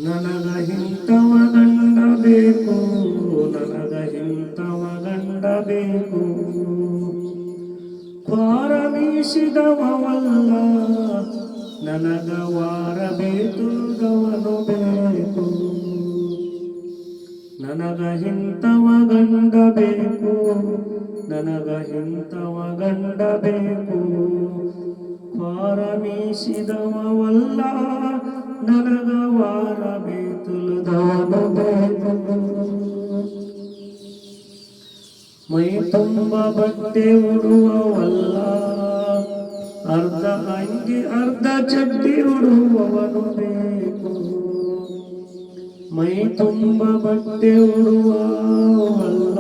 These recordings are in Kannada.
ನನಗ ಇಂಥವ ಗಂಡ ಬೇಕು, ನನಗ ಇಂಥವ ಗಂಡ ಬೇಕು. ಕ್ವಾರ ಮೀಸಿದವಲ್ಲ, ನನಗ ವಾರ ಬೇತುದವನು ಬೇಕು. ನನಗ ಇಂಥವ ಗಂಡ ಬೇಕು, ನನಗ ಇಂಥವ ಗಂಡ ಬೇಕು. ಕ್ವಾರ ಮೀಸಿದವಲ್ಲ, ನನಗ ವಾರ ಬೇತುದವನು ಬೇಕು. ಮೈ ತುಂಬ ಬಟ್ಟೆ ಉಡುವವಲ್ಲ, ಅರ್ಧ ಅಂಗಿ ಅರ್ಧ ಚಡ್ಡಿ ಉಡುವವನು ಬೇಕು. ಮೈ ತುಂಬ ಬಟ್ಟೆ ಉಡುವವಲ್ಲ,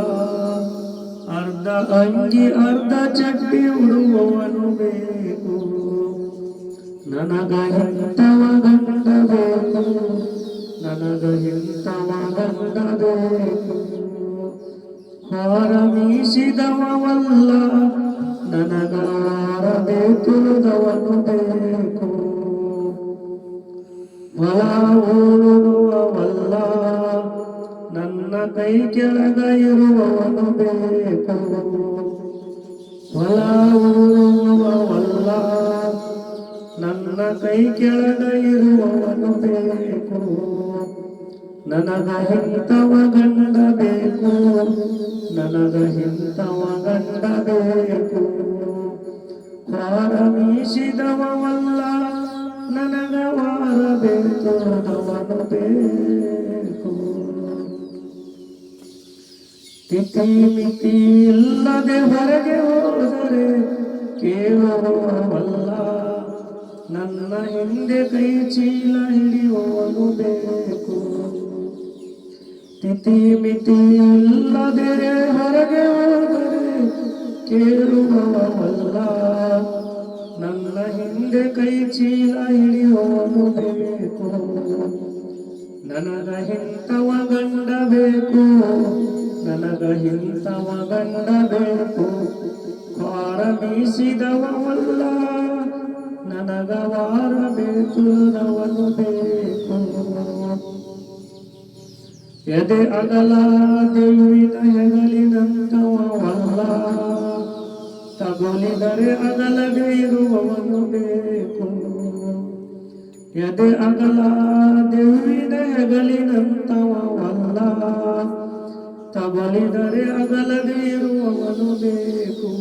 ಅರ್ಧ ಅಂಗಿ ಅರ್ಧ ಚಡ್ಡಿ ಉಡುವವನು ಬೇಕು. ನನಗ ಇಂಥವ ಗಂಡ ಬೇಕು, ನನಗ ಇಂಥವ ಗಂಡ ಬೇಕು. ಕ್ವಾರ ಮೀಸಿದವಲ್ಲ, ನನಗ ವಾರ ಬೇತುದವನು ಬೇಕು. ಹೊಲ ಉಳುವವಲ್ಲ, ನನ್ನ ಕೈ ಕೆಳಗ ಇರುವವನು ಬೇಕು. ಹೊಲ ಉಳುವವಲ್ಲ, ನನ್ನ ಕೈ ಕೆಳಗ ಇರುವವನು ಬೇಕು. ನನಗ ಇಂಥವ ಗಂಡ ಬೇಕು, ನನಗ ಇಂಥವ ಗಂಡ ಬೇಕು. ಕ್ವಾರ ಮೀಸಿದವಲ್ಲ, ನನಗ ವಾರ ಬೇತುದವನು ಬೇಕು. ತಿಥಿ ಮಿತಿ ಇಲ್ಲದೆ ಹೊರಗೆ ಹೋದರೆ ಕೇಳುವವಲ್ಲ, ನನ್ನ ಹಿಂದೆ ಕೈ ಚೀಲ ಹಿಡಿಯುವವನು ಬೇಕು. ತಿಥಿ ಮಿತಿ ಇಲ್ಲದೆ ಹೊರಗೆ ಹೋದರೆ ಕೇಳುವವಲ್ಲ, ನನ್ನ ಹಿಂದೆ ಕೈ ಚೀಲ ಹಿಡಿಯುವವನು ಬೇಕು. ನನಗ ಇಂಥವ ಗಂಡ ಬೇಕು, ನನಗ ಇಂಥವ ಗಂಡ ಬೇಕು. ಕ್ವಾರ ಮೀಸಿದವಲ್ಲ, ನನಗ ವಾರ ಬೇತುದವನು ಬೇಕು. ಎದೆ ಅಗಲ ದೇವಿನ ಹೆಗಲಿನಂಥವಲ್ಲ, ತಗುಲಿದರೆ ಅಗಲದೆ ಇರುವವನು ಬೇಕು. ಎದೆ ಅಗಲ ದೇವಿನ ಹೆಗಲಿನಂಥವಲ್ಲ, ತಗುಲಿದರೆ ಅಗಲದೆ ಇರುವವನು ಬೇಕು.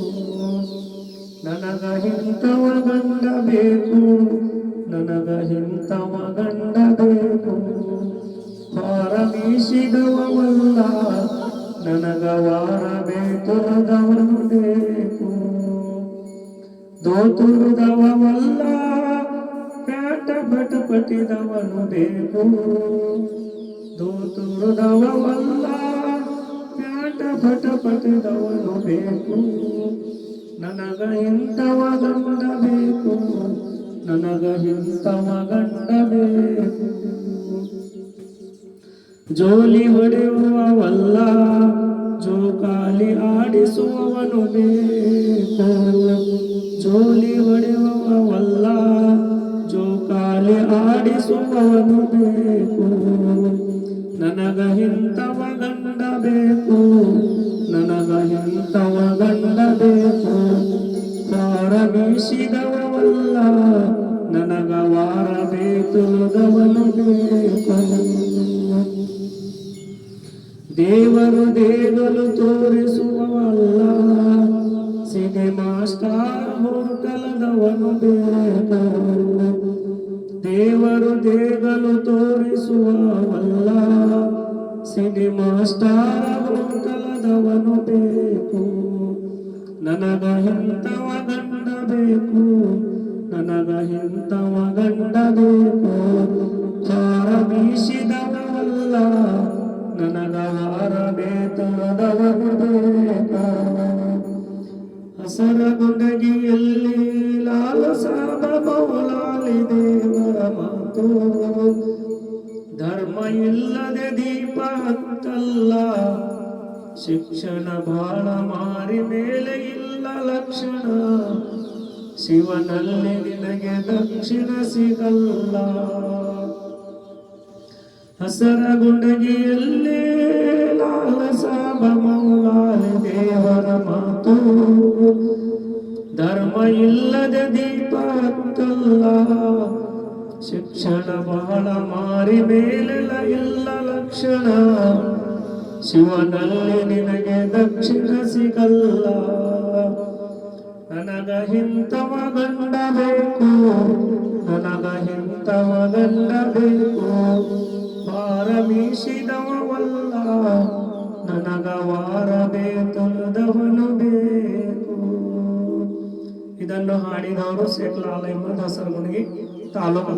ನನಗ ಇಂಥವ ಗಂಡ ಬೇಕು, ನನಗ ಇಂಥವ ಗಂಡ ಬೇಕು. ಕ್ವಾರ ಮೀಸಿದವಲ್ಲ, ನನಗ ವಾರ ಬೇತುದವನು ಬೇಕು. ದೋತುರುದವಲ್ಲ, ಪ್ಯಾಟ ಪಟಪಟಿದವನು ಬೇಕು. ದೋತುರುದವಲ್ಲ, ಪ್ಯಾಟ ಪಟಪಟಿದವನು ಬೇಕು. ನನಗ ಇಂಥವ ಗಂಡ ಬೇಕು, ನನಗ ಇಂಥವ ಗಂಡ ಬೇಕು. ಜೋಲಿ ಹೊಡೆಯುವವಲ್ಲ, ಜೋಕಾಲಿ ಆಡಿಸುವವನು ಬೇಕು. ಜೋಲಿ ಹೊಡೆಯುವವಲ್ಲ, ಜೋಕಾಲಿ ಆಡಿಸುವವನು ಬೇಕು. ನನಗ ಇಂಥವ ಗಂಡ ಬೇಕು, ನನಗ ಇಂಥವ ಗಂಡ ಬೇಕು. ಕ್ವಾರ ಮೀಸಿದವಲ್ಲ, ನನಗ ವಾರ ಬೇತುದವನು ಬೇಕು. ದೇವರು ದೇಗಲು ತೋರಿಸುವವಲ್ಲ, ಸಿನಿಮಾ ಸ್ಟಾರ್ ಹೋಟೆಲದವನು ಬೇಕು. ದೇವರು ದೇಗಲು ತೋರಿಸುವವಲ್ಲ, ಸಿನಿಮಾ ಸ್ಟಾರ್ ಹೋಟೆಲದವನು ಬೇಕು. ನನಗ ಇಂಥವ ಗಂಡ ಬೇಕು, ನನಗ ಇಂಥವ ಗಂಡ ಬೇಕು. ಕ್ವಾರ ಮೀಸಿದವಲ್ಲ, ನನಗ ವಾರ ಬೇತುದವನು ಬೇಕು. ಹಸರ ಗುಂಡಗಿಯಲ್ಲಿ ಲಾಲ ಸಾಬ ಮೌಲಾಲಿ ದೇವರ ಮಾತು. ಧರ್ಮ ಇಲ್ಲದೆ ದೀಪ ಹತ್ತಲ್ಲ, ಶಿಕ್ಷಣ ಬಾಳ ಮಾರಿ ಮೇಲೆ ಇಲ್ಲ ಲಕ್ಷಣ. ಶಿವನಲ್ಲಿ ನಿನಗೆ ದಕ್ಷಿಣ ಸಿಗಲ್ಲ. ಹಸರ ಗುಂಡಗಿಯಲ್ಲಿ ಲಾಲ ಸಾಬ ಮೌಲಾಲ ದೇವರ ಮಾತು ಧರ್ಮ ಇಲ್ಲದ ದೀಪ ಹತ್ತಲ್ಲ ಶಿಕ್ಷಣ ಬಹಳ ಮಾರಿ ಮೇಲೆಲ್ಲ ಇಲ್ಲ ಲಕ್ಷಣ ಶಿವನಲ್ಲಿ ನಿನಗೆ ದಕ್ಷಿಣ ಸಿಗಲ್ಲ ನನಗ ಇಂಥವ ಗಂಡ ಬೇಕು ನನಗ ಇಂಥವ ಗಂಡ ಬೇಕು ವಾರ ಮೀಸಿದವಲ್ಲ ನನಗ ವಾರ ಬೇತುಲದವನು ಬೇಕು. ಇದನ್ನು ಹಾಡಿದವರು ಶೇಖ್ ಲಾಲ್ ಅಹಮದ್ ಹಸರಗುಂಡಗಿ ತಾಲೂಕು